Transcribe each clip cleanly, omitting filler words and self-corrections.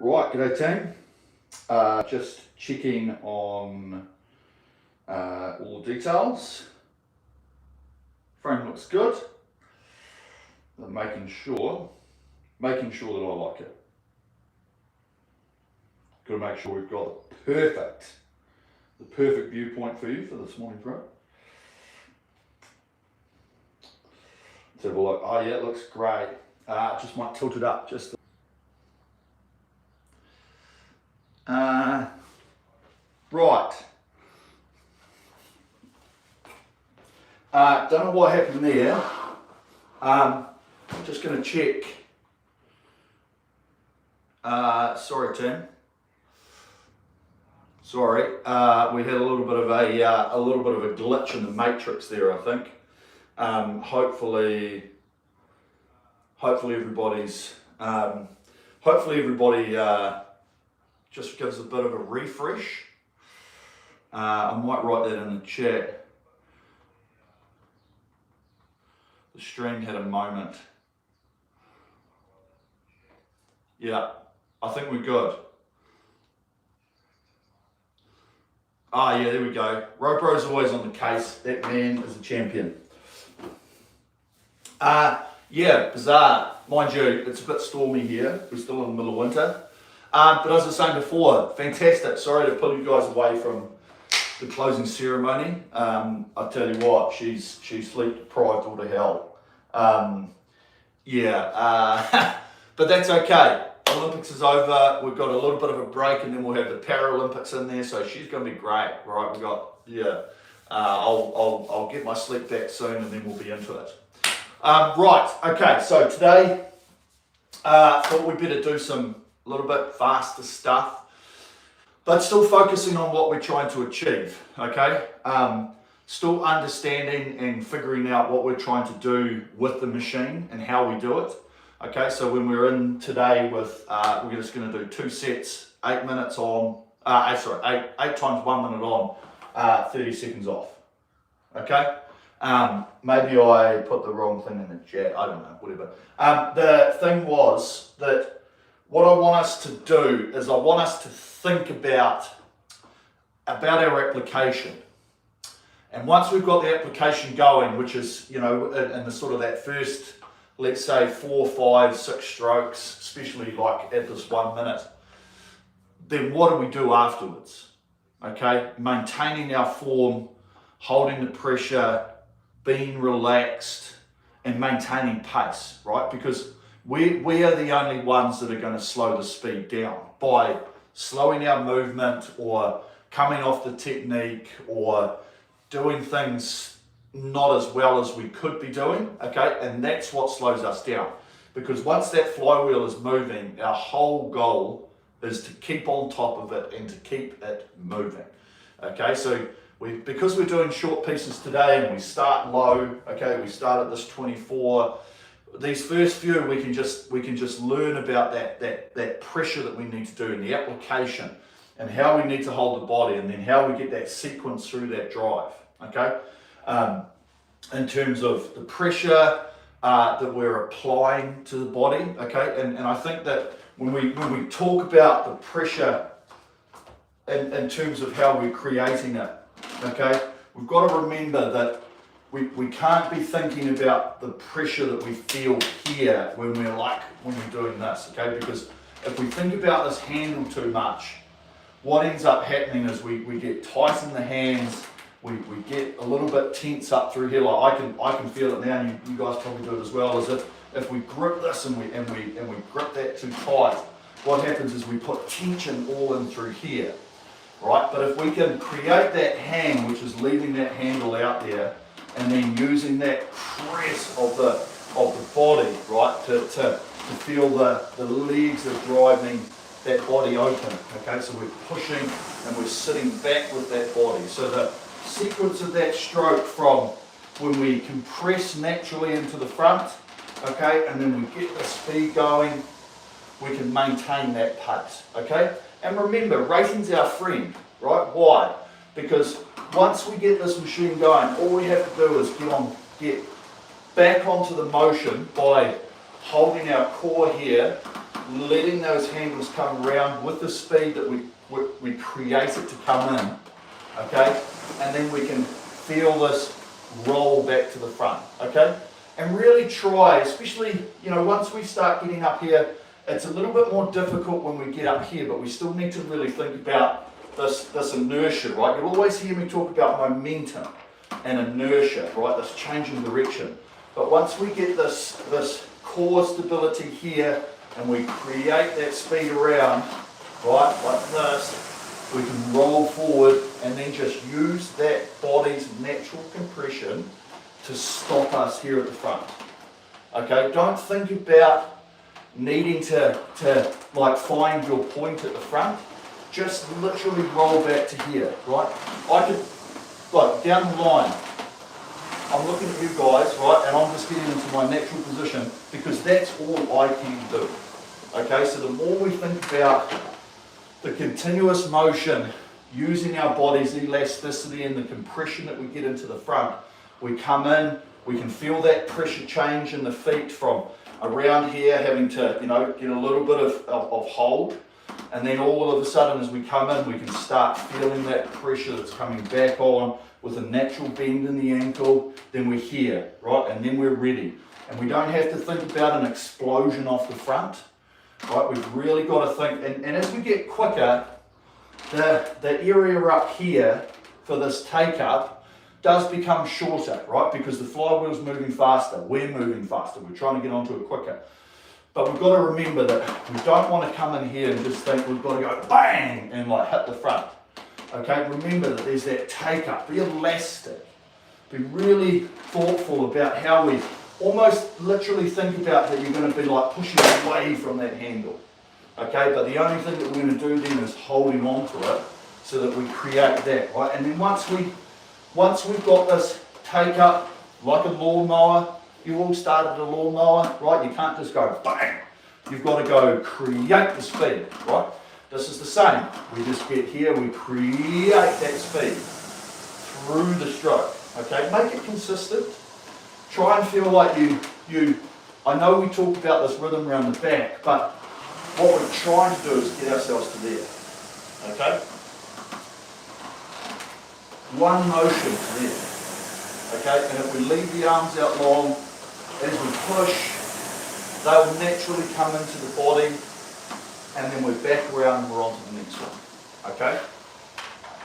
Right, g'day team. Just checking on all the details. Frame looks good. I'm making sure that I like it. Got to make sure we've got the perfect viewpoint for you for this morning's run. Let's have a look. Oh yeah, it looks great. Just might tilt it up just. Right. Don't know what happened there. Just going to check. Sorry, Tim. Sorry, we had a little bit of a glitch in the matrix there, I think. Hopefully everybody just gives a bit of a refresh. I might write that in the chat. The stream had a moment. Yeah, I think we're good. Ah, yeah, there we go. Ropro's always on the case. That man is a champion. Yeah, bizarre. Mind you, it's a bit stormy here. We're still in the middle of winter. But as I was saying before, fantastic. Sorry to pull you guys away from the closing ceremony. I tell you what, she's sleep deprived all to hell. But that's okay. Olympics is over. We've got a little bit of a break, and then we'll have the Paralympics in there. So she's going to be great, right? We've got I'll get my sleep back soon, and then we'll be into it. Right. Okay. So today, thought we'd better do some a little bit faster stuff, but still focusing on what we're trying to achieve. Okay. Still understanding and figuring out what we're trying to do with the machine and how we do it. Okay, so when we're in today with, we're just going to do 2 sets, 8 minutes on, 8 times 1 minute on, 30 seconds off. Okay, maybe I put the wrong thing in the chat, I don't know, whatever. The thing was that what I want us to do is I want us to think about our application. And once we've got the application going, which is, in the sort of that first, let's say 4, 5, 6 strokes, especially like at this 1 minute, then what do we do afterwards? Okay, maintaining our form, holding the pressure, being relaxed, and maintaining pace, right? Because we are the only ones that are going to slow the speed down by slowing our movement or coming off the technique or doing things not as well as we could be doing, okay? And that's what slows us down. Because once that flywheel is moving, our whole goal is to keep on top of it and to keep it moving, okay? So because we're doing short pieces today and we start low, okay? We start at this 24. These first few, we can just learn about that pressure that we need to do in the application and how we need to hold the body and then how we get that sequence through that drive, okay? In terms of the pressure that we're applying to the body, okay? And I think that when we talk about the pressure in terms of how we're creating it, okay? We've got to remember that we can't be thinking about the pressure that we feel here when we're doing this, okay? Because if we think about this handle too much, what ends up happening is we get tight in the hands. We get a little bit tense up through here. Like I can feel it now, and you guys probably do it as well. As if we grip this and we grip that too tight, what happens is we put tension all in through here, right? But if we can create that hang, which is leaving that handle out there, and then using that press of the body, right, to feel the legs are driving that body open. Okay, so we're pushing and we're sitting back with that body. So the sequence of that stroke from when we compress naturally into the front, okay, and then we get the speed going, we can maintain that pace, okay? And remember, rating's our friend, right? Why? Because once we get this machine going, all we have to do is get back onto the motion by holding our core here letting those handles come around with the speed that we create it to come in, okay? And then we can feel this roll back to the front, okay? And really try, especially, you know, once we start getting up here, it's a little bit more difficult when we get up here, but we still need to really think about this inertia, right? You'll always hear me talk about momentum and inertia, right? This change in direction. But once we get this core stability here and we create that speed around, right, like this, we can roll forward and then just use that body's natural compression to stop us here at the front. Okay, don't think about needing to like find your point at the front. Just literally roll back to here, right? I could, like down the line, I'm looking at you guys, right, and I'm just getting into my natural position because that's all I can do. Okay, so the more we think about the continuous motion, using our body's elasticity and the compression that we get into the front, we come in, we can feel that pressure change in the feet from around here, having to, you know, get a little bit of hold. And then all of a sudden as we come in, we can start feeling that pressure that's coming back on with a natural bend in the ankle. Then we're here, right? And then we're ready. And we don't have to think about an explosion off the front, right? We've really got to think, and as we get quicker, the area up here for this take up does become shorter, right? Because the flywheel's moving faster, we're moving faster, we're trying to get onto it quicker. But we've got to remember that we don't want to come in here and just think we've got to go bang and like hit the front. Okay, remember that there's that take up, be elastic. Be really thoughtful about how we almost literally think about that you're going to be like pushing away from that handle. Okay, but the only thing that we're going to do then is holding on to it so that we create that, right? And then once we've got this take up like a lawnmower, you all started a lawnmower, right? You can't just go bang. You've got to go create the speed, right? This is the same. We just get here, we create that speed through the stroke, okay? Make it consistent. Try and feel like I know we talked about this rhythm around the back, but what we're trying to do is get ourselves to there, okay? One motion to there, okay? And if we leave the arms out long, as we push, they'll naturally come into the body, and then we're back around and we're on to the next one, okay?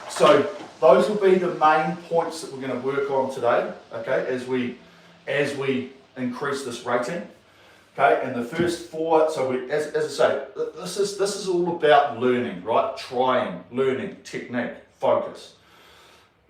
So those will be the main points that we're going to work on today, okay, as we increase this rating, okay? And the first four, so as I say, this is all about learning, right? Trying, learning, technique, focus.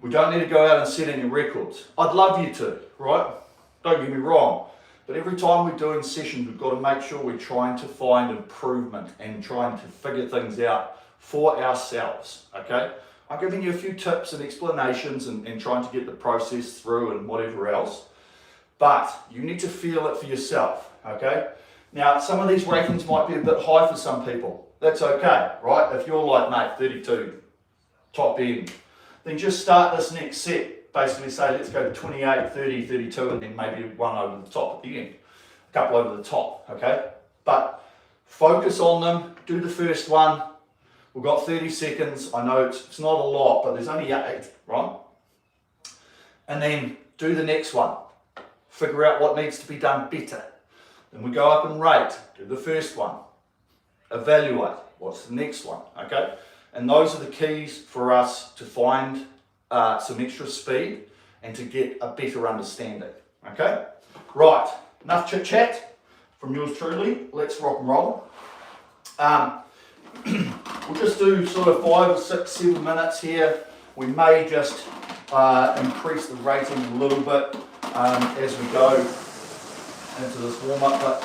We don't need to go out and set any records. I'd love you to, right? Don't get me wrong. But every time we're doing sessions, we've got to make sure we're trying to find improvement and trying to figure things out for ourselves, okay? I'm giving you a few tips and explanations and trying to get the process through and whatever else. But you need to feel it for yourself, okay? Now, some of these ratings might be a bit high for some people. That's okay, right? If you're like, mate, 32, top end, then just start this next set. Basically say, let's go to 28, 30, 32, and then maybe one over the top at the end. A couple over the top, okay? But focus on them, do the first one. We've got 30 seconds. I know it's not a lot, but there's only 8, right? And then do the next one. Figure out what needs to be done better. Then we go up and rate. Do the first one. Evaluate. What's the next one, okay? And those are the keys for us to find some extra speed and to get a better understanding, okay? Right, enough chit chat from yours truly. Let's rock and roll. We'll just do sort of 5 or 6, 7 minutes here. We may just increase the rating a little bit as we go into this warm up, but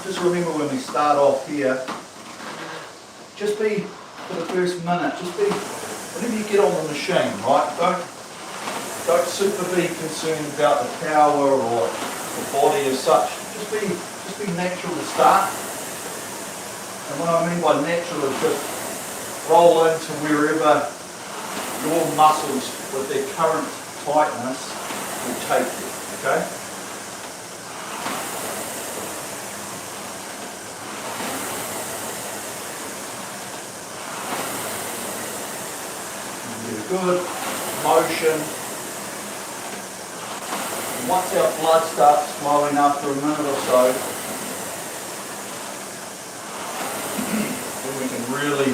just remember when we start off here, just be, for the first minute, just be, whenever you get on the machine, right, don't super be concerned about the power or the body as such. Just be natural to start. And what I mean by natural is just roll into wherever your muscles with their current tightness will take you, okay? good motion. And once our blood starts flowing after a minute or so, then we can really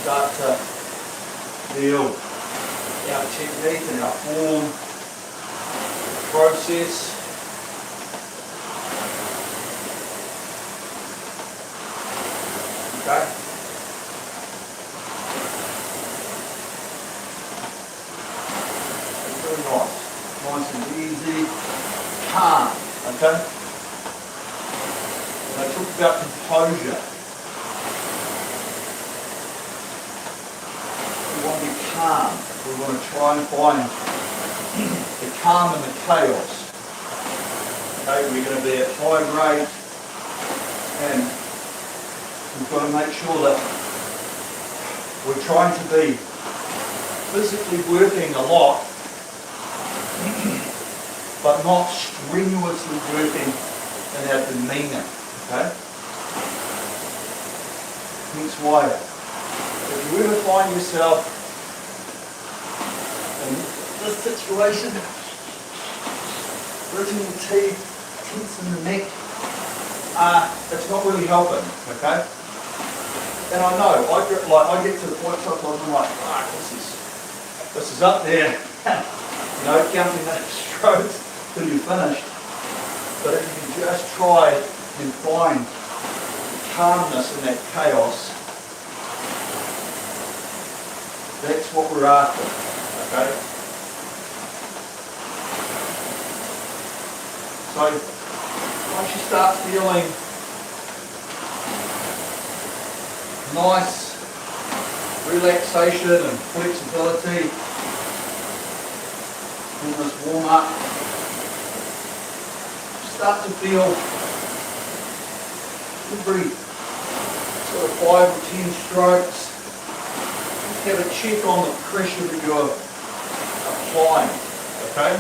start to feel our technique and our form process. Okay. It's really nice and easy, calm. Okay. When I talk about composure, we want to be calm. We want to try and find the calm and the chaos. Okay, we're going to be at high rate, and we've got to make sure that we're trying to be physically working a lot, but not strenuously working in our demeanour. Okay? Hence why, if you ever find yourself in this situation, gritting the teeth, tensing the neck, it's not really helping, okay? And I know, I get to the point sometimes I'm like, this is up there, you know, counting that strokes till you're finished. But if you can just try and find calmness in that chaos, that's what we're after, okay? So, once you start feeling nice relaxation and flexibility in this warm-up, start to feel every sort of 5 or 10 strokes, have a check on the pressure that you're applying, okay?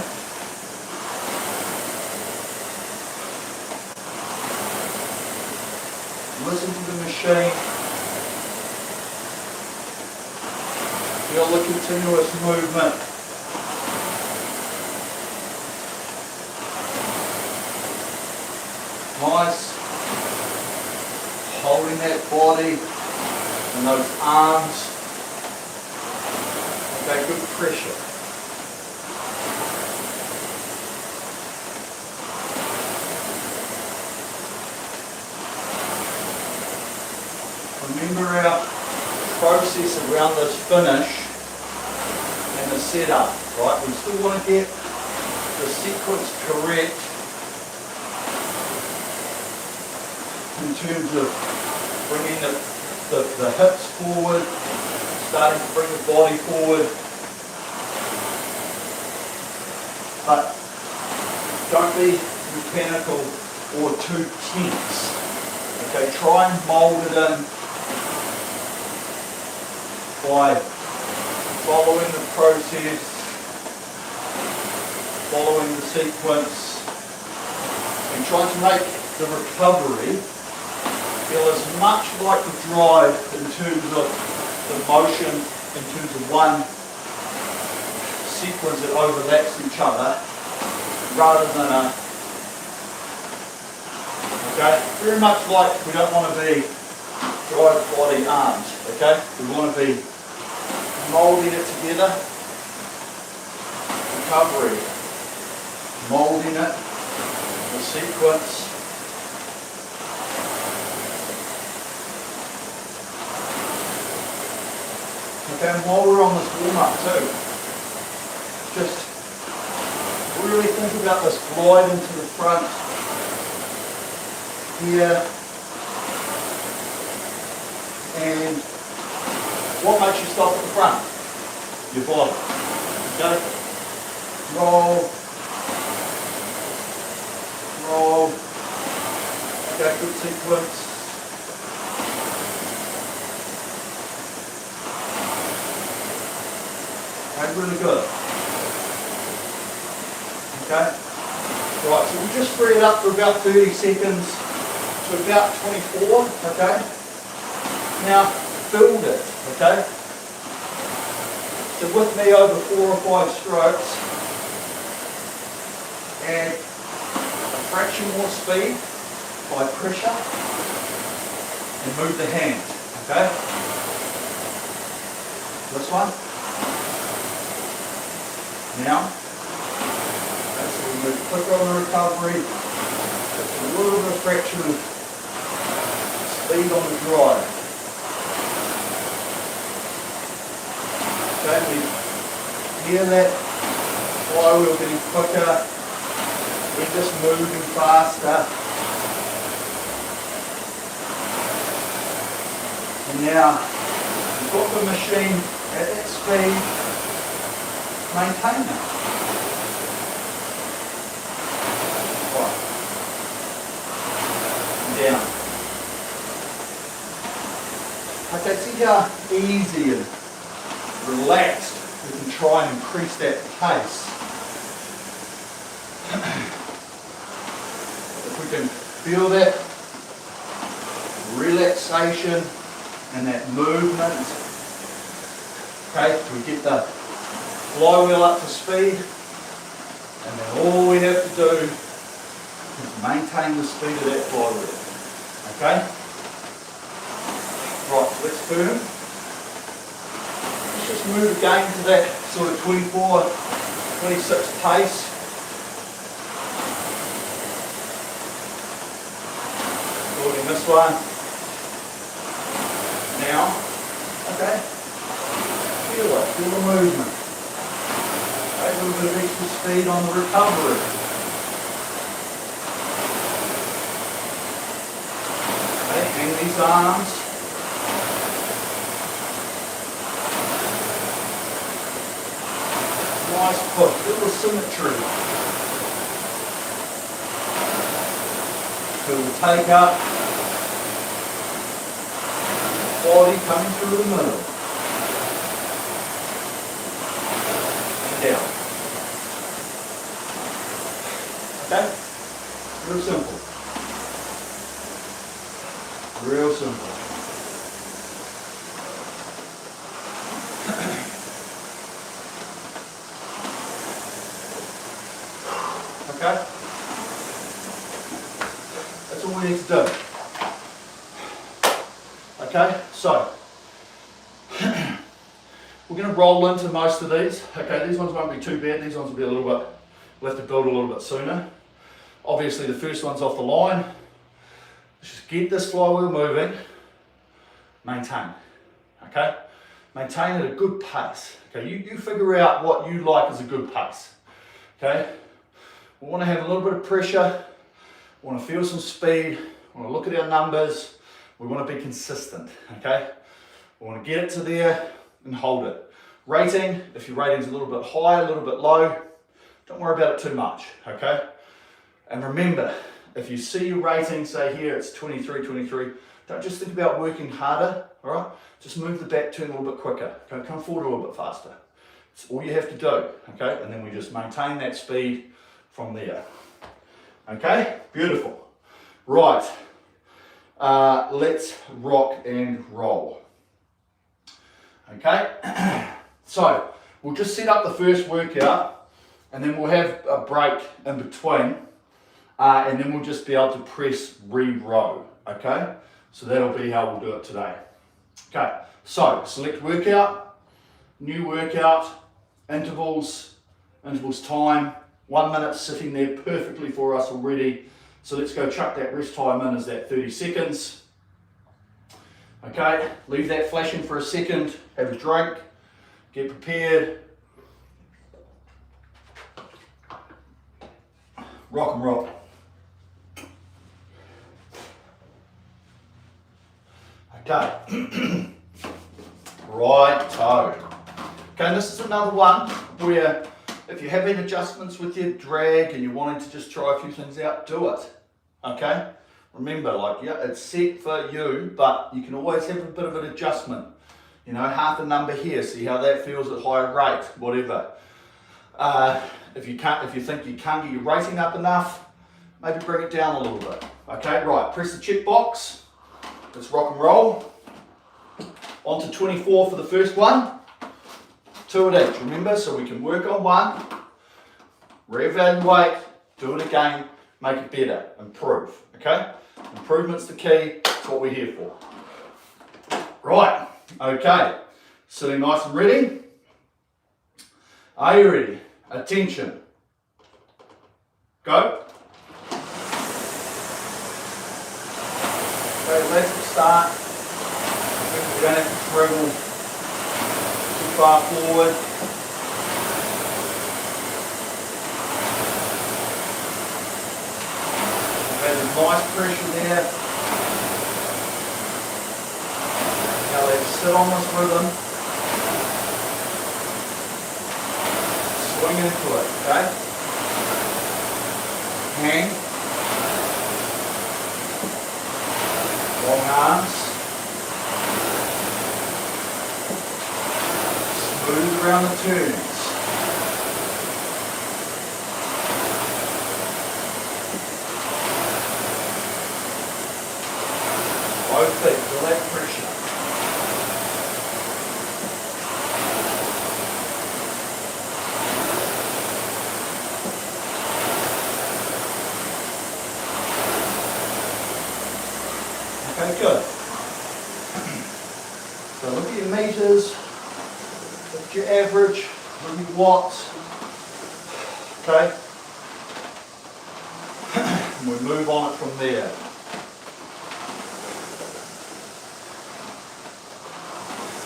Listen to the machine. Feel the continuous movement. Nice. Holding that body and those arms. Okay, good pressure. Remember our process around this finish and the setup, right? We still want to get the sequence correct in terms of bringing the hips forward, starting to bring the body forward. But don't be mechanical or too tense. Okay, try and mould it in by following the process, following the sequence, and trying to make the recovery feel as much like the drive in terms of the motion, in terms of one sequence that overlaps each other, rather than a, okay, very much like we don't want to be drive, body, arms, okay? We want to be moulding it together, recovery, moulding it, the sequence. Okay, and while we're on this warm-up too, just really think about this glide into the front here, and what makes you stop at the front? Your body. Okay? Roll. Roll. Okay, good sequence. Okay, really good. Okay? Right, so we'll just free it up for about 30 seconds to about 24, okay? Now, build it, okay? So with me over 4 or 5 strokes, add a fraction more speed by pressure and move the hand, okay? This one. Now, okay, so we move quicker on the recovery, just a little bit of fraction of speed on the drive. Okay, we hear that flywheel getting quicker, we're just moving faster. And now, you've got the machine at that speed, maintain that. Right. Down. Okay, see how easy and relaxed we can try and increase that pace. If we can feel that relaxation and that movement, okay, we get the flywheel up to speed, and then all we have to do is maintain the speed of that flywheel. Okay? Right, so that's firm. Let's just move again to that sort of 24, 26 pace. Building this one. Now, okay, feel it, feel the movement. Okay, a little bit of extra speed on the recovery. Okay, hang these arms. Nice push, feel the symmetry. Feel the take up. Body coming through the middle. And down. Okay? Real simple. Real simple. Okay? That's all we need to do. Okay, so we're going to roll into most of these. Okay, these ones won't be too bad. These ones will be a little bit, we'll have to build a little bit sooner. Obviously the first one's off the line. Let's just get this flywheel moving. Maintain. Okay, maintain at a good pace. Okay, you figure out what you like as a good pace. Okay, we want to have a little bit of pressure. We want to feel some speed. We want to look at our numbers. We want to be consistent, okay? We want to get it to there and hold it. Rating, if your rating's a little bit high, a little bit low, don't worry about it too much, okay? And remember, if you see your rating, say here it's 23, 23, don't just think about working harder, all right? Just move the back turn a little bit quicker. Okay? Come forward a little bit faster. It's all you have to do, okay? And then we just maintain that speed from there. Okay, beautiful. Right. Let's rock and roll. Okay, so we'll just set up the first workout and then we'll have a break in between and then we'll just be able to press re-row. Okay, so that'll be how we'll do it today. Okay, so select workout, new workout, intervals time, 1 minute sitting there perfectly for us already. So let's go chuck that rest time in as that 30 seconds. Okay, leave that flashing for a second, have a drink, get prepared. Rock and roll. Okay, right-o. Okay, this is another one where if you're having adjustments with your drag and you're wanting to just try a few things out, do it. Okay? Remember, like, yeah, it's set for you, but you can always have a bit of an adjustment. You know, half a number here, see how that feels at higher rate, whatever. If you think you can't get your rating up enough, maybe bring it down a little bit. Okay, right, press the check box. Let's rock and roll. On to 24 for the first one. 2 at each, remember? So we can work on one, reevaluate, do it again, make it better, improve, okay? Improvement's the key, that's what we're here for. Right, okay, sitting nice and ready. Are you ready? Attention. Go. Okay, let's start. We don't have to travel too far forward. Okay, there's nice pressure there. Now let's sit on this rhythm. Swing into it, okay? Hang. Long arms. Smooth around the turns. Both feet, feel that pressure. Okay, good. So look at your meters, look at your average, look at your watts. Okay? And we move on it from there.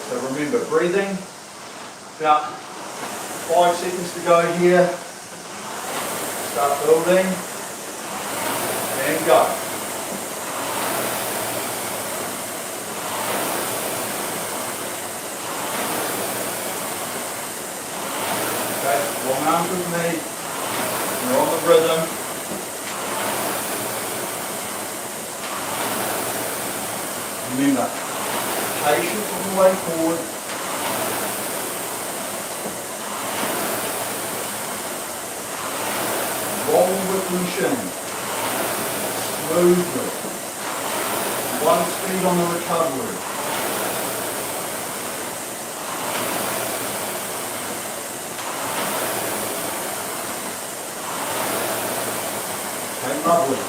So remember, breathing, about 5 seconds to go here. Start building, and go. Long arms with me, you're on the rhythm. Remember, patience on the way forward. Roll with the machine, smoothly. 1 speed on the recovery. Lovely.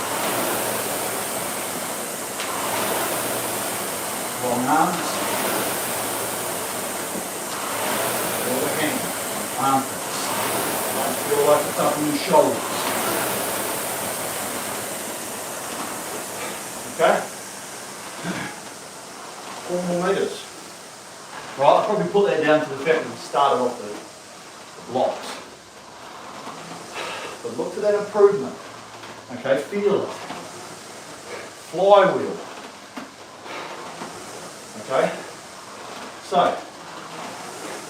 Long arms. Feel the hand. Armpits. Might feel like it's up in your shoulders. Okay? 4 more meters. Right, I'll probably put that down to the fact that we started off the blocks. But look to that improvement. Okay, feel it. Flywheel. Okay? So,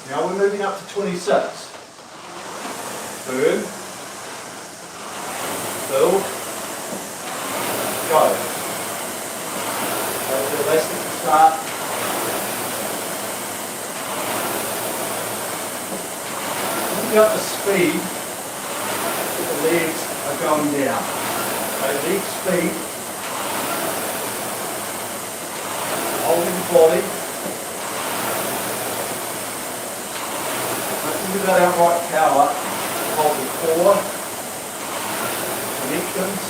now we're moving up to 26. Burn. Build. Go. Okay, the elastic to start. Look up the speed that the legs are going down. Okay, leg speed, holding the body. Don't think about outright power. Hold the core, connections,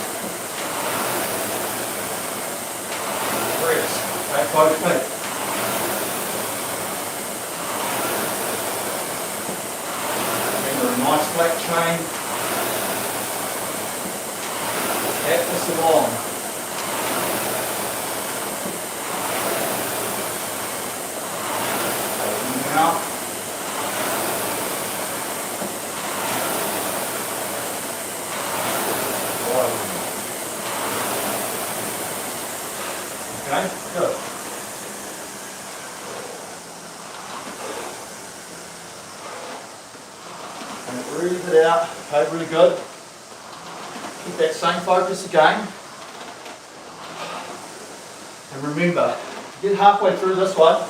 press. Okay, both feet. Remember, a nice flat chain. Tap this along. Open out. Okay, good. And breathe it out. Okay, really good. Keep that same focus again. And remember, get halfway through this one,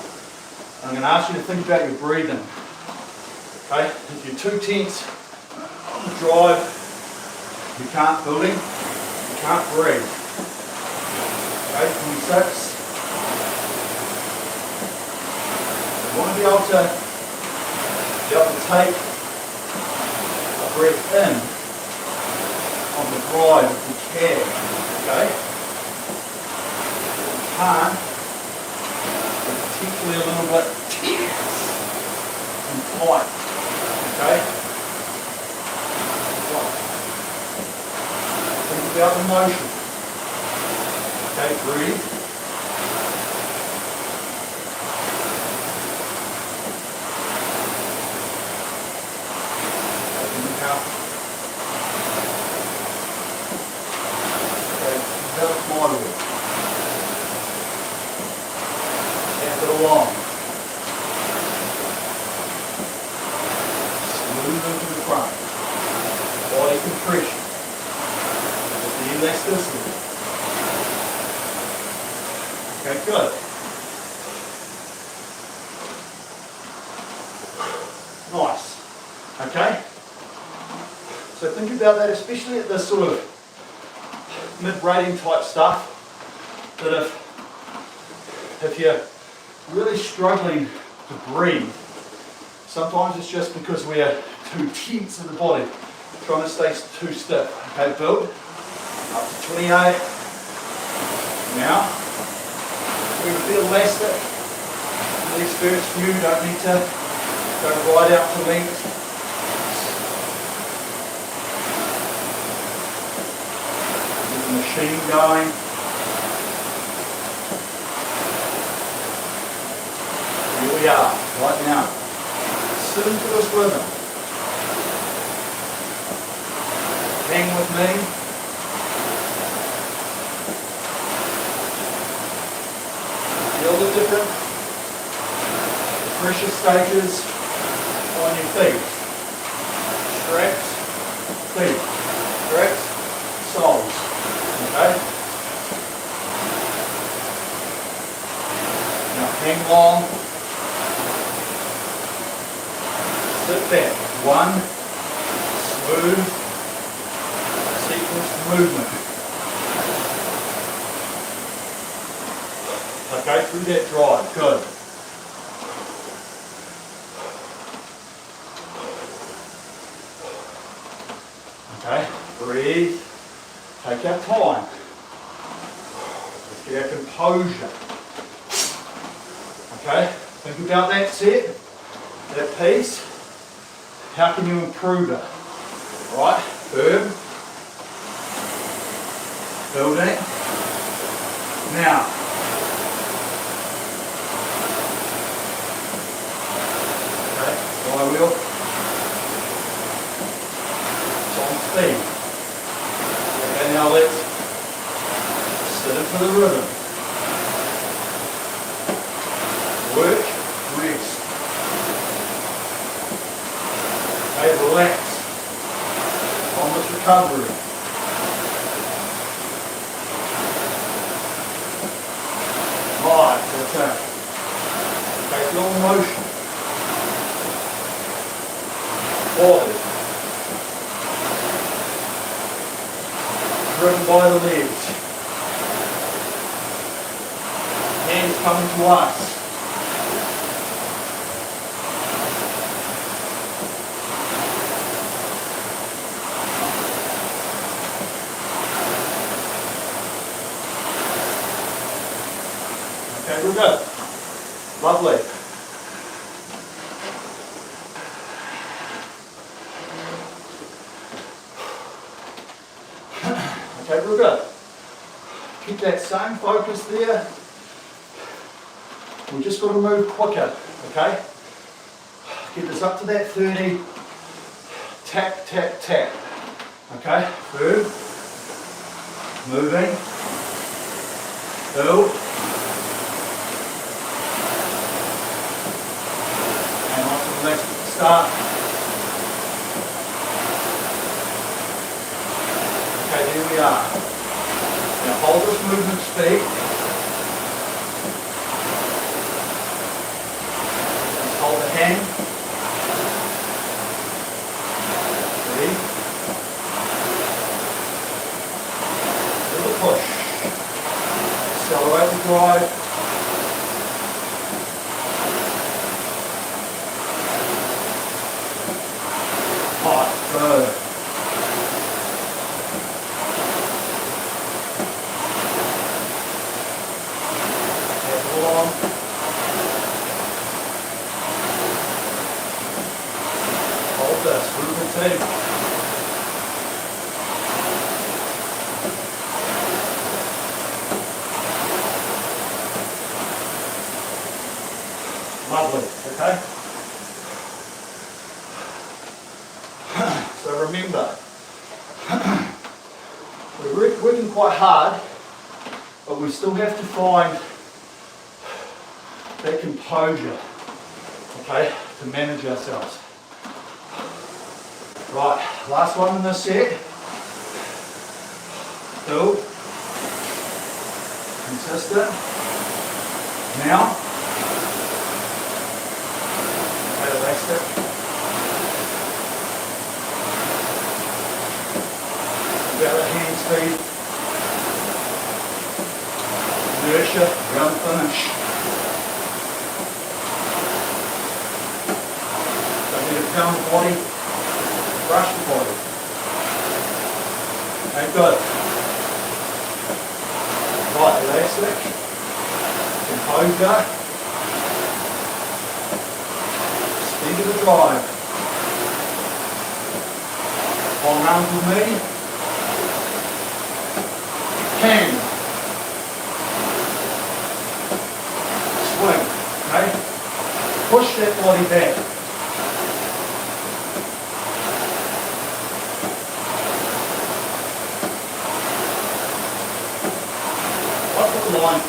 I'm going to ask you to think about your breathing. Okay? If you're too tense on the drive, you can't building, you can't breathe. Okay, 26. You want to be able to You have to take a breath in on the drive if you can, okay? If you can't, it's particularly a little bit tense and tight, okay? Right. Think about the motion. Okay, breathe. Open the mouth. Okay, develop moderate. Step it along. Smooth into the front. Body compression. With the elasticity. Okay, good. Nice. Okay. So think about that, especially at this sort of mid-rating type stuff, that if you're really struggling to breathe, sometimes it's just because we're too tense in the body, trying to stay too stiff. Okay, build. Up to 28. Now. We feel elastic. These first few don't need to go right out to length. Get the machine going. Here we are, right now. Sit into this rhythm. Hang with me. Feel the different pressure stages on your feet. Straps, feet. Straps, soles. Okay? Now hang long. Sit back. One smooth sequenced movement. Okay, through that drive, good. Okay, breathe, take our time. Let's get our composure. Okay, think about that set, that piece. How can you improve it? Right, firm, building. Now, flywheel. It's on speed. Okay, now let's sit into the rhythm. Work, rest. Okay, relax. On this recovery. Right, okay. Okay, feel the motion. Body. Driven by the legs. Hands coming to us. Okay, we're good. Lovely. Okay, real good. Keep that same focus there. We just got to move quicker, okay? Get this up to that 30. Tap, tap, tap. Okay, through. Moving. Build. And nice and relaxed at the start. Okay, here we are. Now hold this movement speed. Just hold the hand. Breathe. Feel the push. Accelerate the drive. quite hard, but we still have to find that composure, okay, to manage ourselves. Right, last one in this set. Build. Consistent. Now. Okay, elastic. About the hand speed. Inertia, round finish. Don't need to pound the body. Brush the body. Okay, good. Right, elastic. Composure. Speed of the drive. One round with me. Hand. Swing. Okay? Push that body back. Line.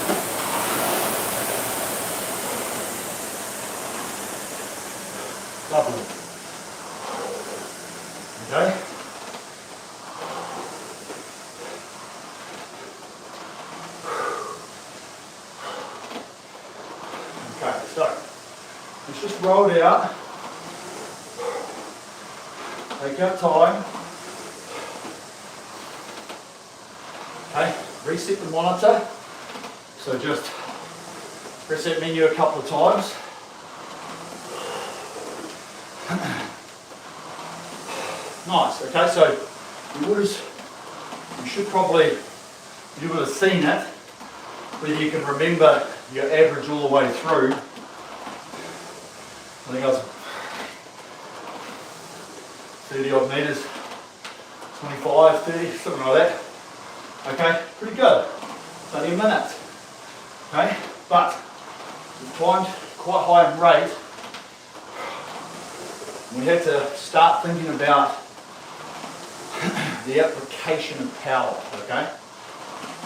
Lovely. Okay. Okay, so let's just roll it out. Take our time. Okay, reset the monitor. So just press that menu a couple of times. Nice, okay, so you should probably, you would have seen it, whether you can remember your average all the way through. I think I was 30 odd metres, 25, 30, something like that. Okay, pretty good. It's only a minute. Okay, but we've climbed quite high in rate. We had to start thinking about the application of power, okay?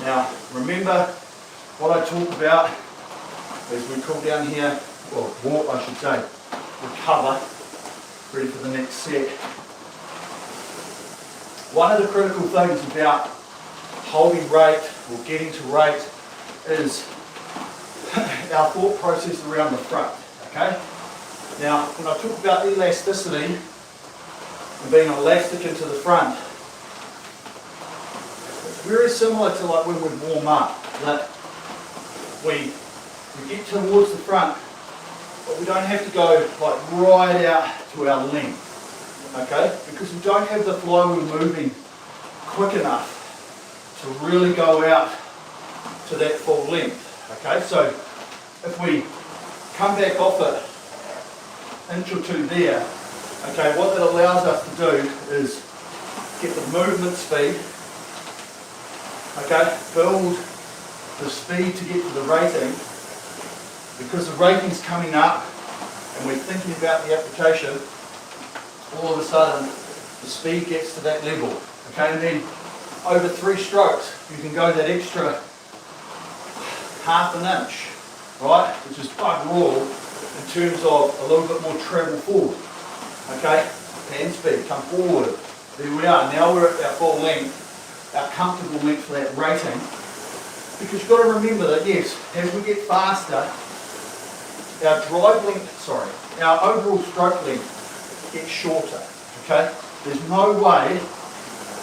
Now, remember what I talked about as we cool down here, or walk I should say, recover, ready for the next set. One of the critical things about holding rate or getting to rate is our thought process around the front, okay? Now, when I talk about elasticity and being elastic into the front, it's very similar to like when we warm up, that we get towards the front, but we don't have to go like right out to our length, okay? Because we don't have the flywheel moving quick enough to really go out to that full length. Okay, so if we come back off it, inch or two there, okay, what that allows us to do is get the movement speed, okay, build the speed to get to the rating, because the rating's coming up and we're thinking about the application, all of a sudden the speed gets to that level, okay, and then over 3 strokes you can go that extra half an inch, right, which is quite raw in terms of a little bit more travel forward, okay, hand speed, come forward, there we are, now we're at our full length, our comfortable length for that rating, because you've got to remember that yes, as we get faster, our drive length, our overall stroke length gets shorter, okay, there's no way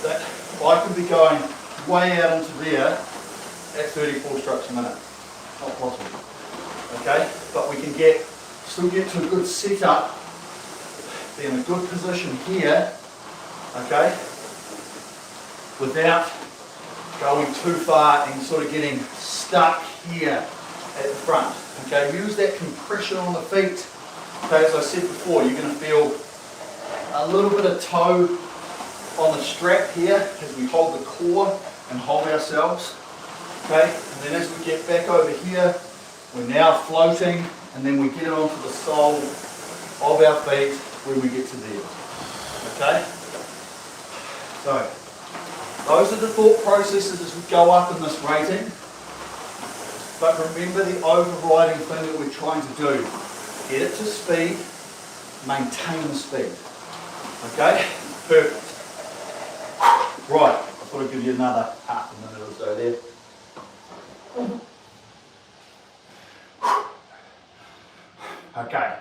that I can be going way out into there at 34 strokes a minute. Not possible. Okay? But we can still get to a good setup, be in a good position here, okay, without going too far and sort of getting stuck here at the front. Okay? Use that compression on the feet. Okay, as I said before, you're going to feel a little bit of toe on the strap here as we hold the core and hold ourselves. Okay, and then as we get back over here, we're now floating, and then we get it onto the sole of our feet when we get to there. Okay, so Those are the thought processes as we go up in this rating. But remember the overriding thing that we're trying to do. Get it to speed, maintain the speed. Okay? Perfect. Right, I thought I'd give you another half a minute or so there. Okay.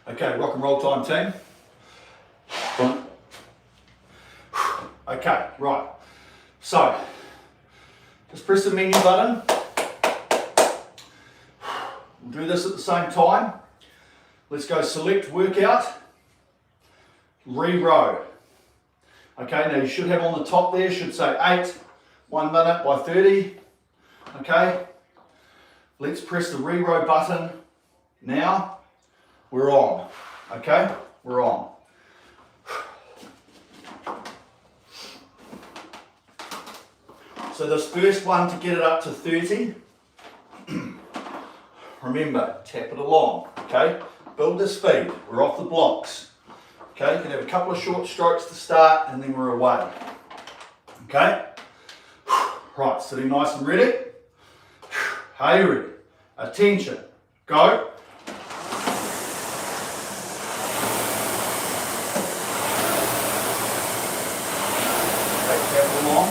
Okay, rock and roll time, team. Okay, right. So, just press the menu button. We'll do this at the same time. Let's go select workout, re-row. Okay, now you should have on the top there, should say 8, 1 minute by 30. Okay, let's press the re-row button. Now, we're on. Okay, we're on. So this first one to get it up to 30, remember, tap it along, okay? Build the speed, we're off the blocks. Okay, you can have a couple of short strokes to start and then we're away. Okay? Right, sitting nice and ready. Are you ready? Attention, go. Okay, tap it along.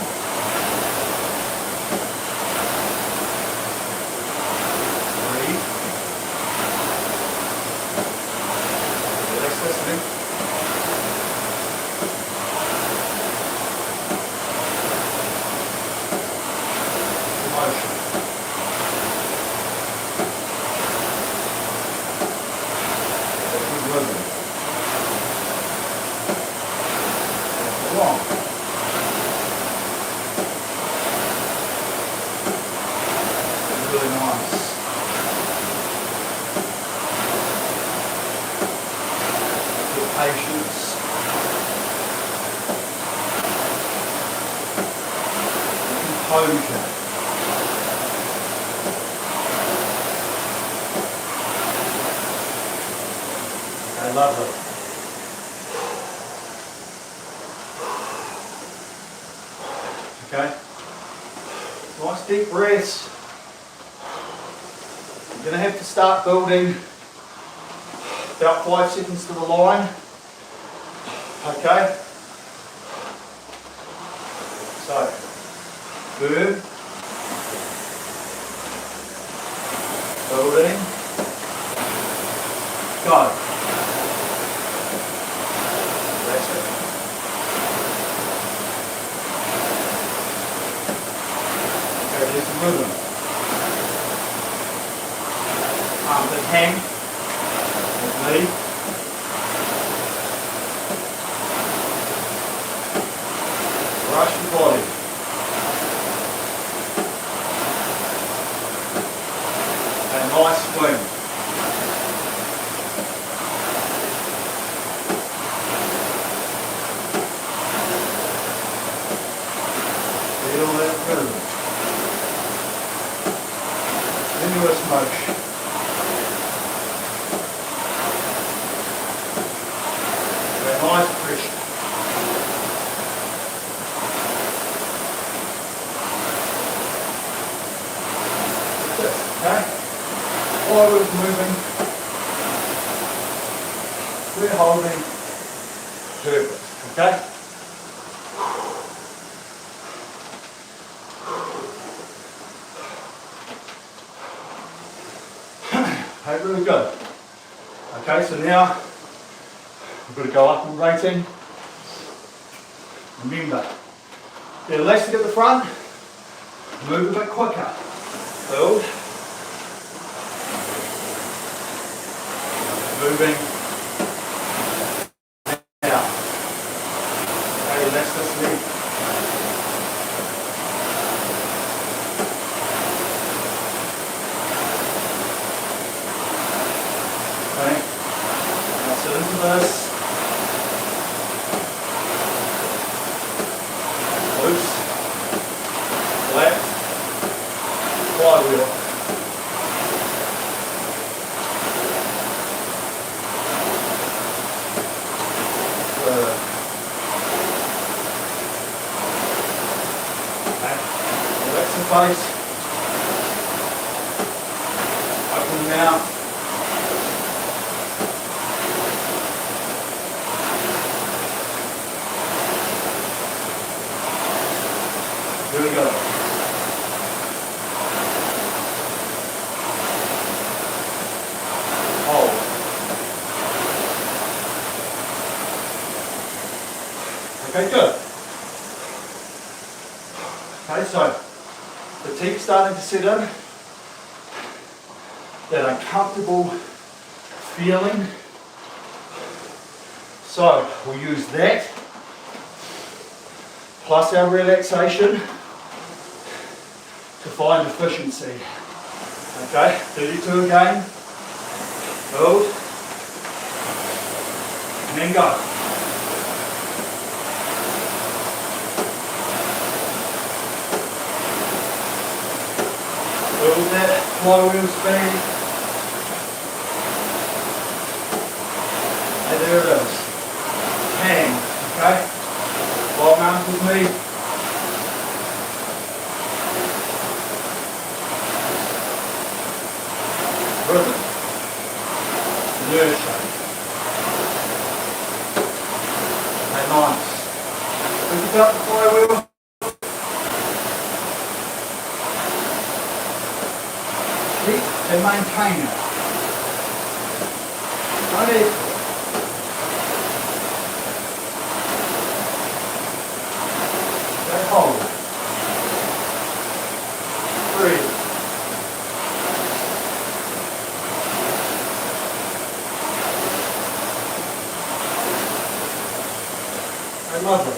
Patience. Composure. Okay, lovely. Okay. Nice deep breaths. You're going to have to start building about 5 seconds to the line. Okay. So, burn, building, go. That's it. Okay, there's the rhythm. Then hang with me. Brush the body. And nice swing. Feel that rhythm. Continuous motion. Nice pressure. Okay, forward moving, we're holding, perfect, okay? Okay, really good. Okay, so now we've got to go up in rating. Remember, the elastic at the front, move a bit quicker, build. Moving out. Okay, elasticity. Okay, now sit into this. Loose, flat, flywheel. face. Open the mouth. Here we go. Hold. Okay, good. Okay, so fatigue's starting to set in. That uncomfortable feeling. So we'll use that plus our relaxation to find efficiency. Okay, 32 again. Hold. And then go. Build that flywheel speed. And there it is. Hang, okay? Long arms with me. Rhythm. Inertia. Okay, nice. Think about the flywheel. Keep and maintain it. Don't equal. Okay, hold. Breathe. Okay, lovely.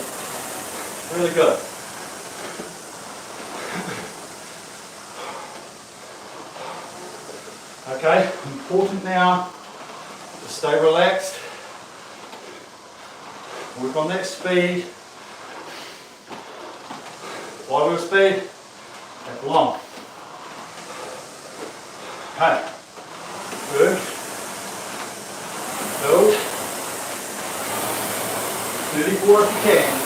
Really good. Okay, important now to stay relaxed, work on that speed, flywheel speed, back along. Okay, good, build, 34 if you can.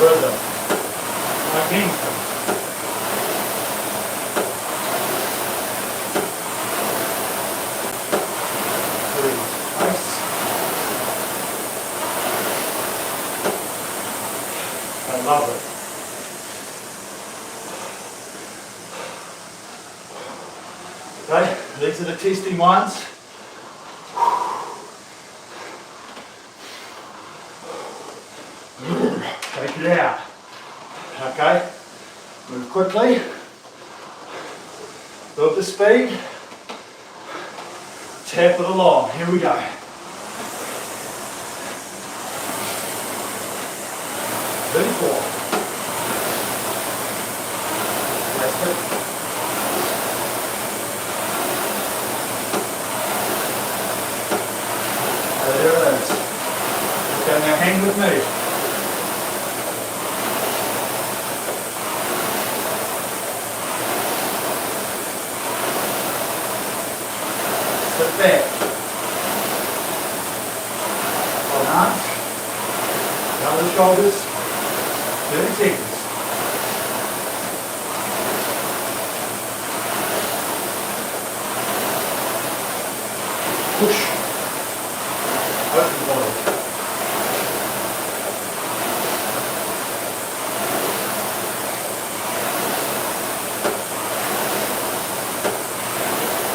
Rhythm. Again. Breathe. Nice. I love it. Okay, these are the testing ones. Take it out. Okay, move quickly. Build the speed. Tap it along. Here we go. Thirty-four. That's it. There it is. Okay, now hang with me. Sit back. One arm. Down the shoulders. 30 seconds. Push. Open the body.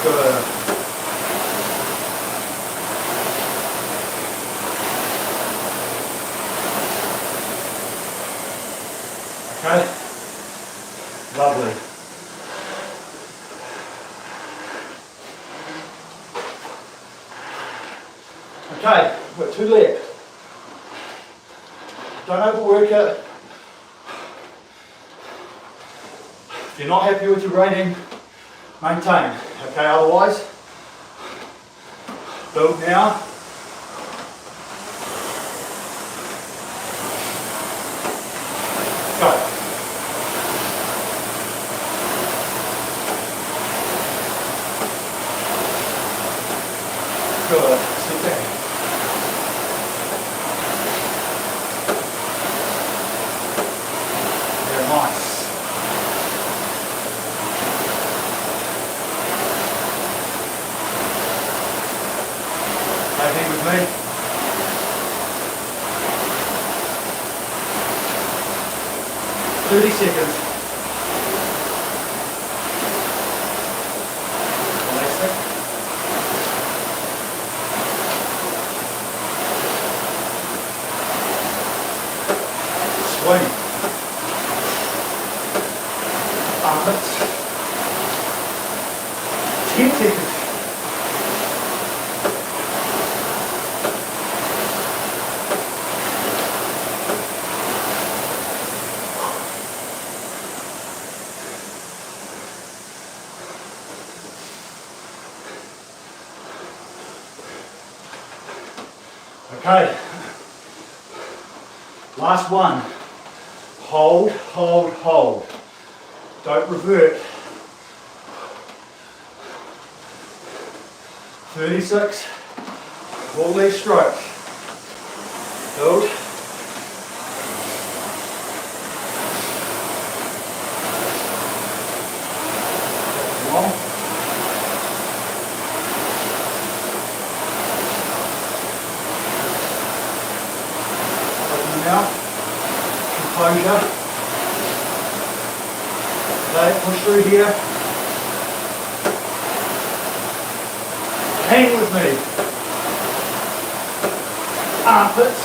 Good. Okay. Lovely. Okay, we've got 2 left. Don't overwork it. If you're not happy with your rating, maintain. Okay, otherwise, build now. Go. Good. Sit down. Very nice. Happy with me? $30 seconds. Swing. Armpits. 10 seconds. Okay. Last one. Hold, hold, hold. Don't revert. 36. Full leg stroke. Build. Long. Open the mouth. Composure. Okay, push through here. Hang with me. Armpits,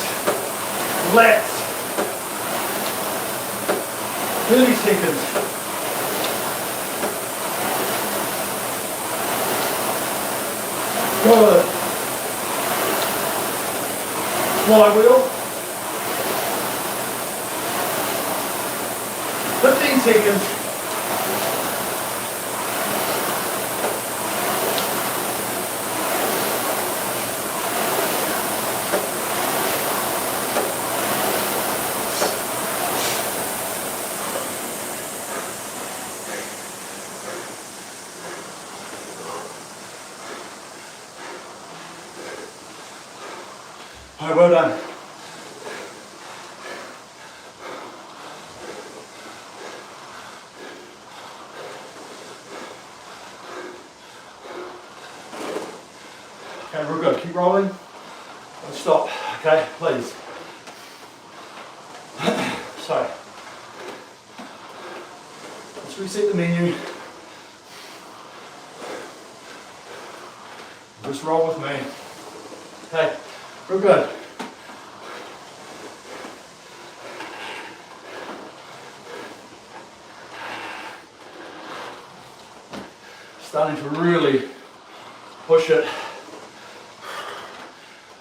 lats. 30 seconds. Good. Flywheel. 15 seconds. Alright, well done. Okay, real good. Keep rolling. Don't stop. Okay, please. So, let's reset the menu. Just roll with me. Okay, real good. Starting to really push it.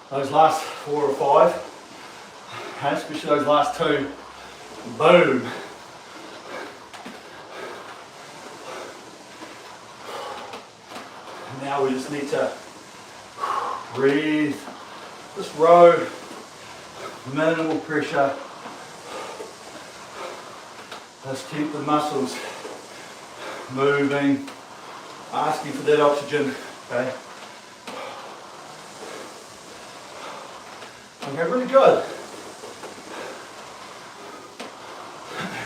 Those last 4 or 5, okay, especially those last 2, boom. Now we just need to breathe, just row, minimal pressure. Just keep the muscles moving, asking for that oxygen, okay? Okay, really good.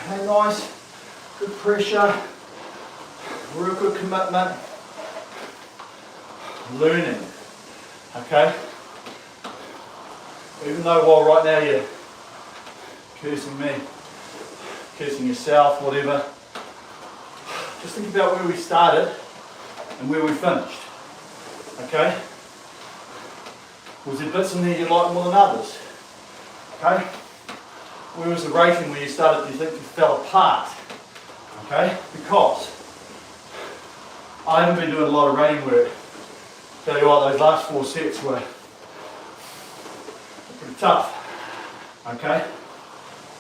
And nice, good pressure, real good commitment, learning, okay? Even though while right now you're cursing me, cursing yourself, whatever, just think about where we started and where we finished, okay? Was there bits in there you like more than others? Okay? Where was the rating where you started to think you fell apart? Okay? Because I haven't been doing a lot of rating work. Tell you what, those last 4 sets were tough, okay?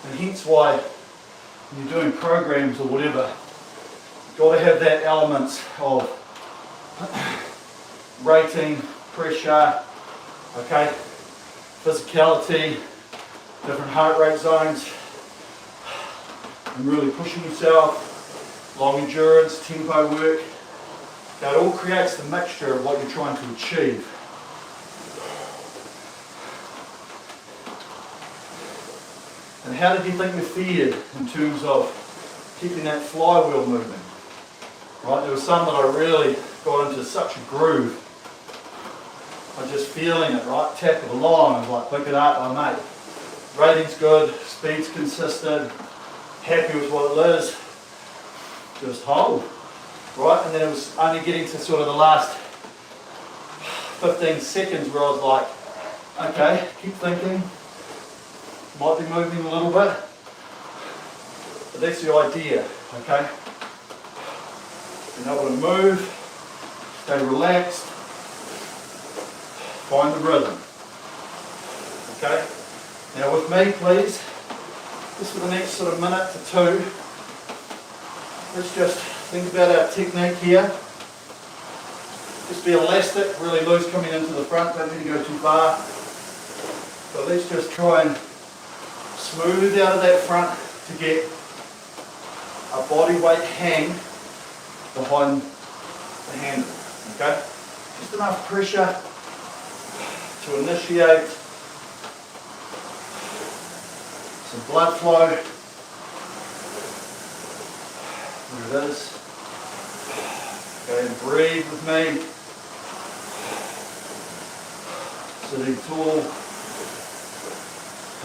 And hence why when you're doing programs or whatever, you've got to have that element of rating, pressure, okay, physicality, different heart rate zones, and really pushing yourself, long endurance, tempo work. Okay, it all creates the mixture of what you're trying to achieve. And how did you think we fared in terms of keeping that flywheel moving? Right, there was some that I really got into such a groove. I was just feeling it, right? Tap it along, I was like, pick it up, oh mate. Rating's good, speed's consistent, happy with what it is. Just hold, right? And then it was only getting to sort of the last 15 seconds where I was like, okay, keep thinking. Might be moving a little bit, but that's the idea, okay? Being able to move, stay relaxed, find the rhythm, okay? Now with me, please, just for the next sort of minute to two, let's just think about our technique here. Just be elastic, really loose coming into the front, don't need to go too far. But let's just try and smooth out of that front to get a body weight hang behind the handle, okay? Just enough pressure to initiate some blood flow. There it is. Okay, and breathe with me. Sitting tall.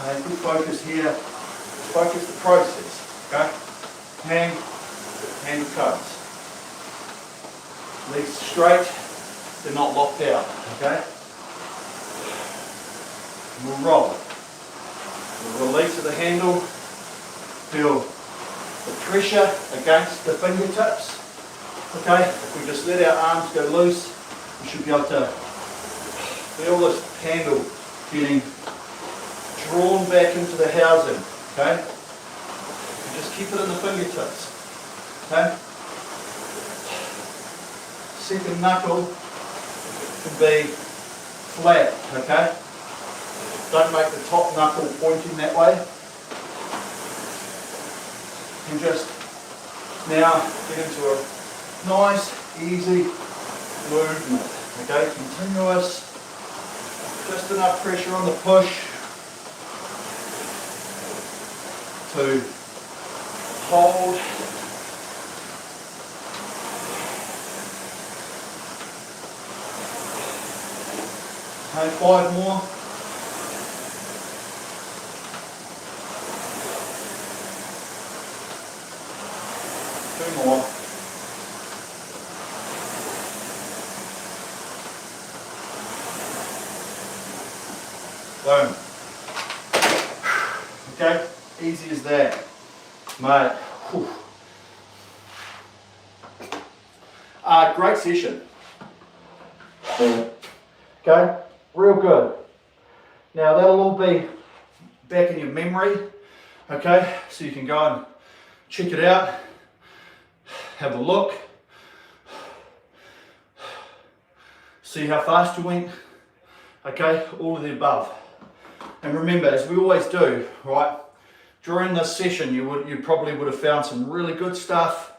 Okay, good focus here. Focus the process. Okay? Hang, hand comes. Legs straight, they're not locked out. Okay? And we'll roll. We'll release of the handle. Feel the pressure against the fingertips. Okay? If we just let our arms go loose, we should be able to feel this handle getting drawn back into the housing, okay? And just keep it in the fingertips, okay? Second knuckle can be flat, okay? Don't make the top knuckle pointing that way. And just now get into a nice, easy movement, okay? Continuous, just enough pressure on the push to hold, okay, 5 more, two more, boom, okay? Easy as that, mate. Great session. Okay, real good. Now that'll all be back in your memory, okay? So you can go and check it out, have a look, see how fast you went, okay? All of the above. And remember, as we always do, right? During this session, you probably would have found some really good stuff,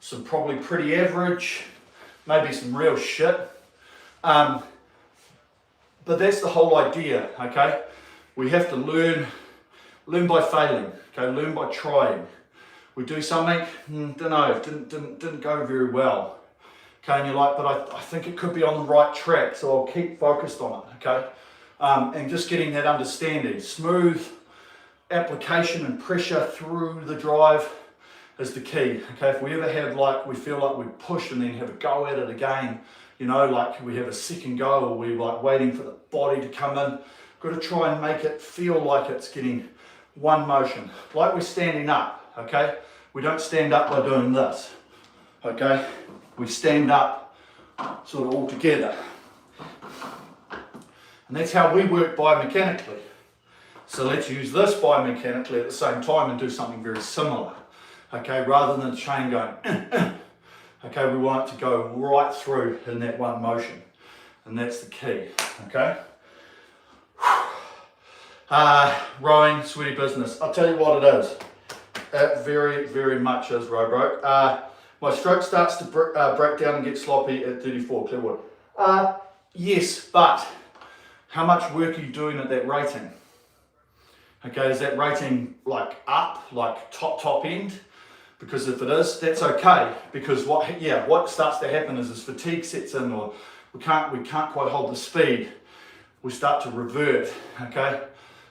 some probably pretty average, maybe some real shit. But that's the whole idea, okay? We have to learn by failing, okay? Learn by trying. We do something, don't know, didn't go very well, okay? And you're like, but I think it could be on the right track, so I'll keep focused on it, okay? And just getting that understanding, smooth application and pressure through the drive is the key, okay? If we ever have we feel like we push and then have a go at it again, you know, like we have a second go or we're like waiting for the body to come in, got to try and make it feel like it's getting one motion, like we're standing up, okay? We don't stand up by doing this, okay? We stand up sort of all together. And that's how we work biomechanically, So let's use this biomechanically at the same time and do something very similar. Okay, rather than the chain going, okay, we want it to go right through in that one motion. And that's the key, okay? Rowing, sweaty business. I'll tell you what it is. It very, very much is, Robro. My stroke starts to break down and get sloppy at 34, Clearwood. Yes, but how much work are you doing at that rating? Okay, is that rating like up, like top end? Because if it is, that's okay. Because what starts to happen is as fatigue sets in, or we can't quite hold the speed, we start to revert, okay?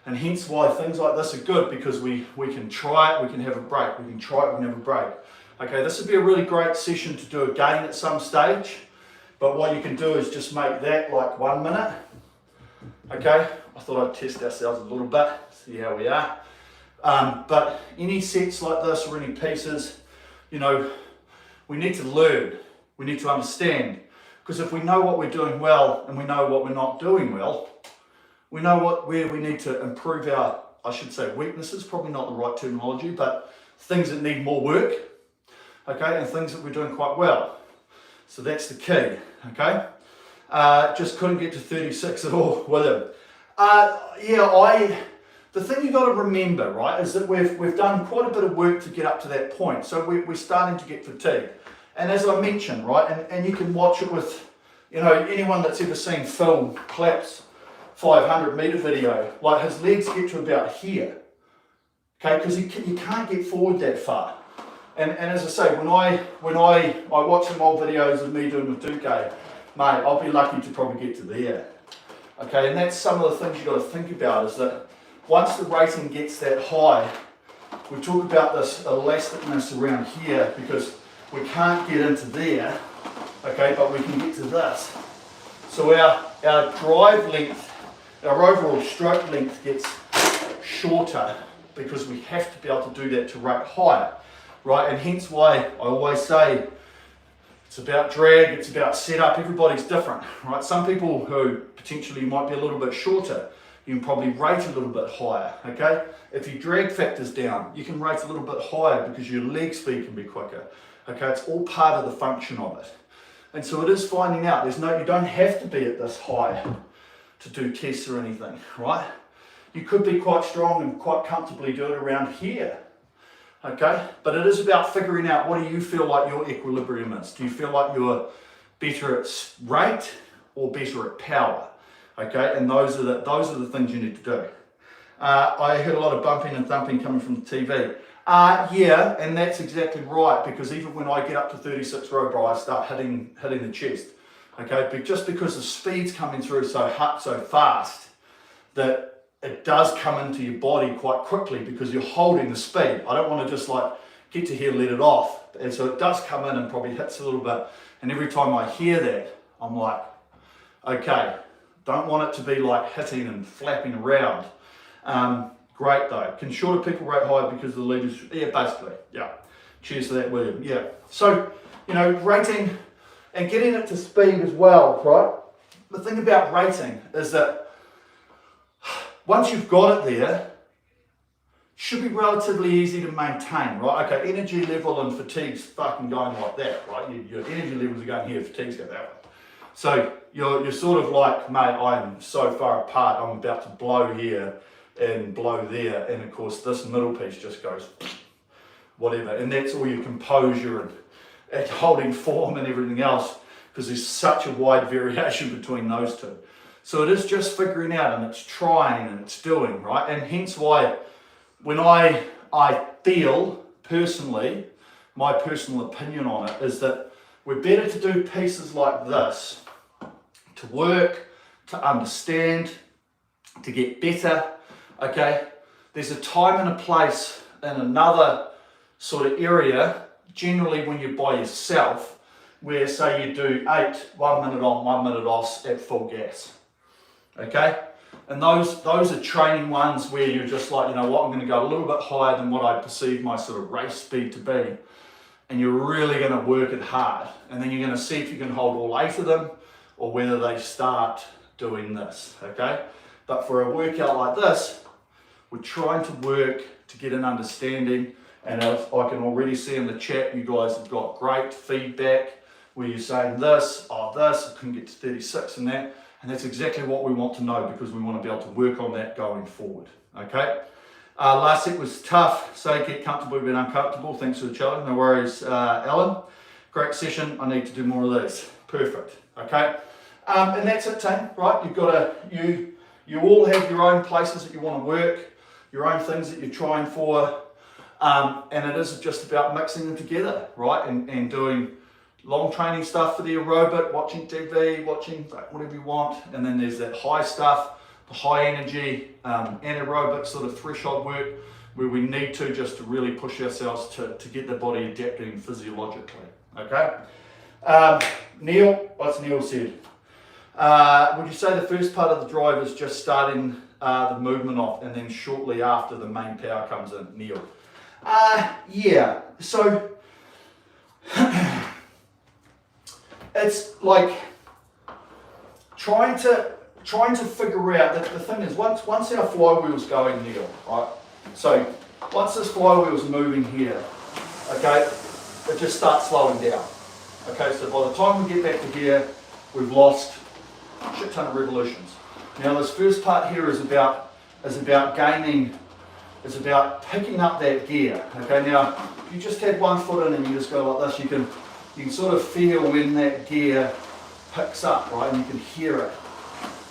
And hence why things like this are good, because we can try it, we can have a break, we can try it, we can have a break. Okay, this would be a really great session to do again at some stage, but what you can do is just make that like 1 minute, okay? I thought I'd test ourselves a little bit, see how we are. But any sets like this or any pieces, you know, we need to learn, we need to understand, because if we know what we're doing well and we know what we're not doing well, we know where we need to improve our, I should say weaknesses, probably not the right terminology, but things that need more work, okay, and things that we're doing quite well. So that's the key, okay? Just couldn't get to 36 at all with him. The thing you got to remember, right, is that we've done quite a bit of work to get up to that point. So we're starting to get fatigued. And as I mentioned, right, and you can watch it with, you know, anyone that's ever seen Phil Clapp's 500 meter video, like his legs get to about here, okay, because you can't get forward that far. And as I say, when I watch some old videos of me doing the Duque, mate, I'll be lucky to probably get to there. Okay, and that's some of the things you've got to think about, is that once the rating gets that high, we talk about this elasticness around here, because we can't get into there, okay, but we can get to this. So our drive length, our overall stroke length gets shorter, because we have to be able to do that to rate higher, right? And hence why I always say it's about drag, it's about setup. Everybody's different, right? Some people who potentially might be a little bit shorter, you can probably rate a little bit higher, okay? If your drag factor's down, you can rate a little bit higher because your leg speed can be quicker, okay? It's all part of the function of it. And so it is finding out, you don't have to be at this high to do tests or anything, right? You could be quite strong and quite comfortably do it around here, okay? But it is about figuring out, what do you feel like your equilibrium is? Do you feel like you're better at rate or better at power? Okay, and those are the things you need to do. I heard a lot of bumping and thumping coming from the TV. Yeah, and that's exactly right, because even when I get up to 36 row bro, I start hitting the chest. Okay, but just because the speed's coming through so fast that it does come into your body quite quickly, because you're holding the speed. I don't want to just like get to here, let it off. And so it does come in and probably hits a little bit. And every time I hear that, I'm like, okay. Don't want it to be like hitting and flapping around. Great though. Can shorter people rate higher because of the leaders? Yeah, basically. Yeah. Cheers to that, William. Yeah. So, you know, rating and getting it to speed as well, right? The thing about rating is that once you've got it there, it should be relatively easy to maintain, right? Okay, energy level and fatigue's fucking going like that, right? Your energy levels are going here, fatigue's going that way. So you're sort of like, mate, I'm so far apart, I'm about to blow here and blow there, and of course this middle piece just goes whatever, and that's all your composure and holding form and everything else, because there's such a wide variation between those two. So it is just figuring out, and it's trying and it's doing, right? And hence why when I feel personally, my personal opinion on it is that we're better to do pieces like this, to work, to understand, to get better, okay? There's a time and a place in another sort of area, generally when you're by yourself, where say you do 8 1 minute on, 1 minute off at full gas, okay? And those are training ones where you're just like, you know what, I'm going to go a little bit higher than what I perceive my sort of race speed to be. And you're really going to work it hard. And then you're going to see if you can hold all 8 of them, or whether they start doing this, okay? But for a workout like this, We're trying to work to get an understanding, and I can already see in the chat you guys have got great feedback where you're saying this, I couldn't get to 36 and that, and that's exactly what we want to know, because we want to be able to work on that going forward, okay? Last set was tough, so get comfortable being uncomfortable. Thanks for the challenge, no worries, Alan. Great session, I need to do more of these. Perfect, okay? And that's it, team, right? You've got to, you all have your own places that you want to work, your own things that you're trying for, and it is just about mixing them together, right? And doing long training stuff for the aerobic, watching TV, watching whatever you want, and then there's that high stuff, the high energy, anaerobic sort of threshold work where we need to just to really push ourselves to get the body adapting physiologically, okay? Neil, what's Neil said? Would you say the first part of the drive is just starting the movement off and then shortly after the main power comes in, Neil? Yeah, so it's like trying to figure out that the thing is once our flywheel's going, Neil, right? So once this flywheel's moving here, okay, it just starts slowing down. Okay, so by the time we get back to here, we've lost a shit ton of revolutions. Now this first part here is about gaining, is about picking up that gear. Okay, now if you just had one foot in and you just go like this, you can sort of feel when that gear picks up, right, and you can hear it.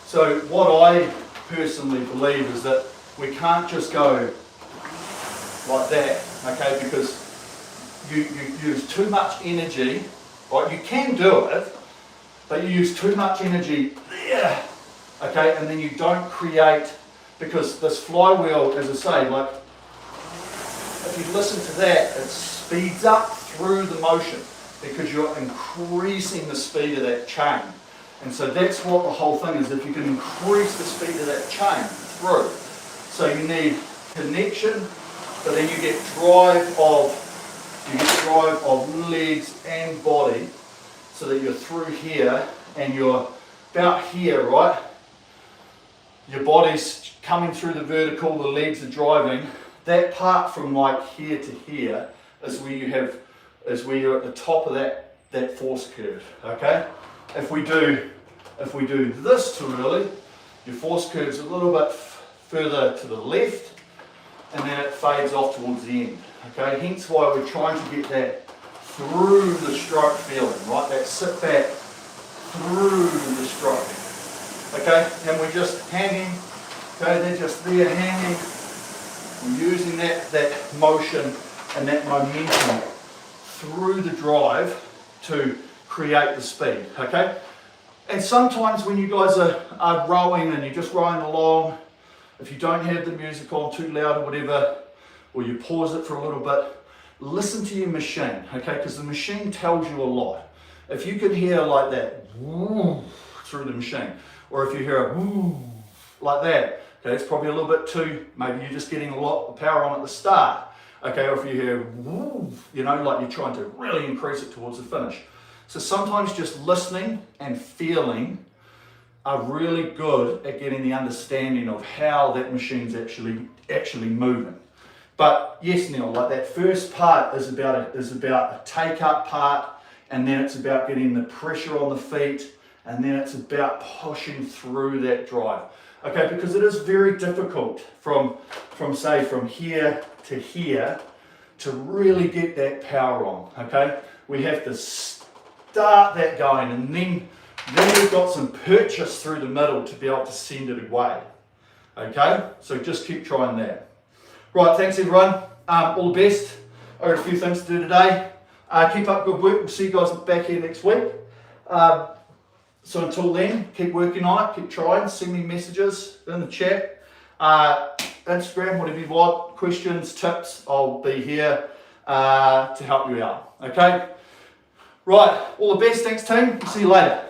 So what I personally believe is that we can't just go like that, okay, because you use too much energy, right? You can do it, but you use too much energy there, okay, and then you don't create, because this flywheel, as I say, like, if you listen to that, it speeds up through the motion because you're increasing the speed of that chain. And so that's what the whole thing is, if you can increase the speed of that chain through. So you need connection, but then you get drive of legs and body, so that you're through here and you're about here, right? Your body's coming through the vertical, the legs are driving. That part from like here to here is where you're at the top of that force curve, okay? If we do this too early, your force curve's a little bit further to the left, and then it fades off towards the end, okay? Hence why we're trying to get that through the stroke feeling, right? That sit back through the stroke, okay? And we're just hanging, okay? They're just there hanging. We're using that motion and that momentum through the drive to create the speed, okay? And sometimes when you guys are rowing and you're just rowing along, if you don't have the music on too loud or whatever, or you pause it for a little bit, listen to your machine, okay? Because the machine tells you a lot. If you can hear like that through the machine, or if you hear a like that, okay, it's probably a little bit too, maybe you're just getting a lot of power on at the start, okay? Or if you hear, you know, like you're trying to really increase it towards the finish. So sometimes just listening and feeling are really good at getting the understanding of how that machine's actually moving. But yes, Neil, like that first part is about a take-up part, and then it's about getting the pressure on the feet, and then it's about pushing through that drive. Okay, because it is very difficult from here to here to really get that power on, okay? We have to start that going, and then we've got some purchase through the middle to be able to send it away, okay? So just keep trying that. Right, thanks everyone. All the best. I've got a few things to do today. Keep up good work. We'll see you guys back here next week. So until then, keep working on it, keep trying, send me messages in the chat, Instagram, whatever you want, questions, tips, I'll be here to help you out, okay? Right, all the best, thanks team, see you later.